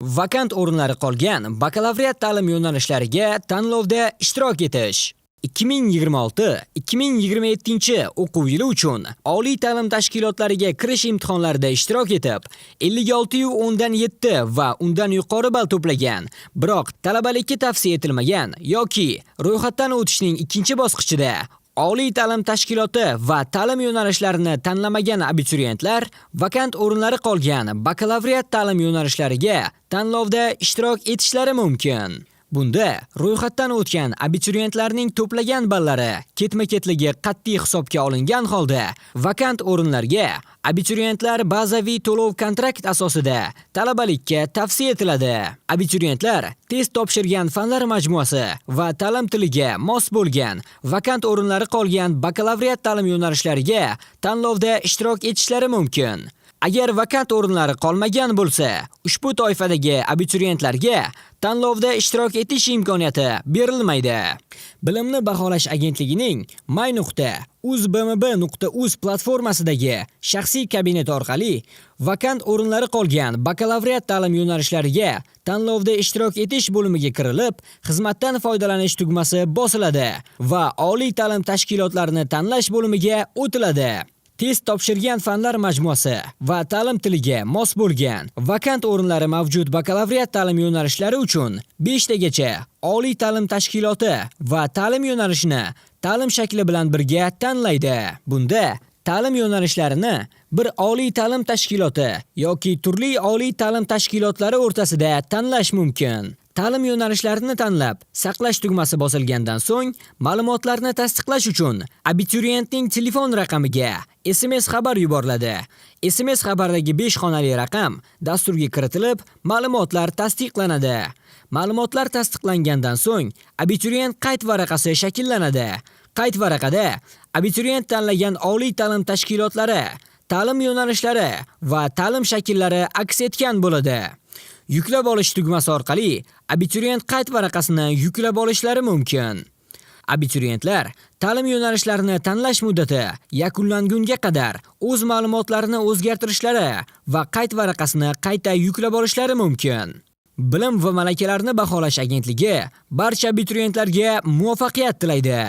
Vakant o'rinlari qolgan bakalavriat ta'lim yo'nalishlariga tanlovda ishtirok etish. 2026-2027 o'quv yili uchun oliy ta'lim tashkilotlariga kirish imtihonlarida ishtirok etib, 56.7 va undan yuqori ball to'plagan, biroq talabalikka tavsiya etilmagan yoki ro'yxatdan o'tishning ikkinchi bosqichida oliy ta'lim tashkiloti va ta'lim yo'nalishlarini tanlamagan abituriyentlar vakant o'rinlari qolgan bakalavriat ta'lim yo'nalishlariga tanlovda ishtirok etishlari mumkin. Bunda ro'yxatdan o'tgan abituriyentlarning to'plagan ballari ketma-ketligi qat'iy hisobga olingan holda vakant o'rinlarga abituriyentlar bazaviy to'lov-kontrakt asosida talabalikka tavsiya etiladi. Abituriyentlar test topshirgan fanlar majmuasi va ta'lim tiliga mos bo'lgan vakant o'rinlari qolgan bakalavriat ta'lim yo'nalishlariga tanlovda ishtirok etishlari mumkin. Agar vakant o'rinlari qolmagan bo'lsa, ushbu toifadagi abituriyentlarga tanlovda ishtirok etish imkoniyati berilmaydi. Bilimni baholash agentligining my.uzbmb.uz platformasidagi shaxsiy kabinet orqali vakant o'rinlari qolgan bakalavriat ta'lim yo'nalishlariga tanlovda ishtirok etish bo'limiga kirilib, xizmatdan foydalanish tugmasi bosiladi va oliy ta'lim tashkilotlarini tanlash bo'limiga o'tiladi. Test topshirgan fanlar majmuasi va ta'lim tiliga mos bo'lgan vakant o'rinlari mavjud bakalavriat ta'lim yo'nalishlari uchun 5 tagacha oliy ta'lim tashkiloti va ta'lim yo'nalishini ta'lim shakli bilan birga tanlaydi. Bunda ta'lim yo'nalishlarini bir oliy ta'lim tashkiloti yoki turli oliy ta'lim tashkilotlari o'rtasida tanlash mumkin. Ta'lim yo'nalishlarini tanlab, saqlash tugmasi bosilgandan so'ng, ma'lumotlarni tasdiqlash uchun abituriyentning telefon raqamiga SMS xabar yuboriladi. SMS xabardagi 5 xonali raqam dasturga kiritilib, ma'lumotlar tasdiqlanadi. Ma'lumotlar tasdiqlangandan so'ng, abituriyent qayd varaqasi shakllanadi. Qayd varaqada abituriyent tanlagan oliy ta'lim tashkilotlari, ta'lim yo'nalishlari va ta'lim shakllari aks etgan bo'ladi. Yuklab olish tugmasi orqali abituriyent qayd varaqasini yuklab olishlari mumkin. Abituriyentlar ta'lim yo'nalishlarini tanlash muddati yakunlangunga qadar o'z ma'lumotlarini o'zgartirishlari va qayd varaqasini qayta yuklab olishlari mumkin. Bilim va malakalarni baholash agentligi barcha abituriyentlarga muvaffaqiyat tilaydi.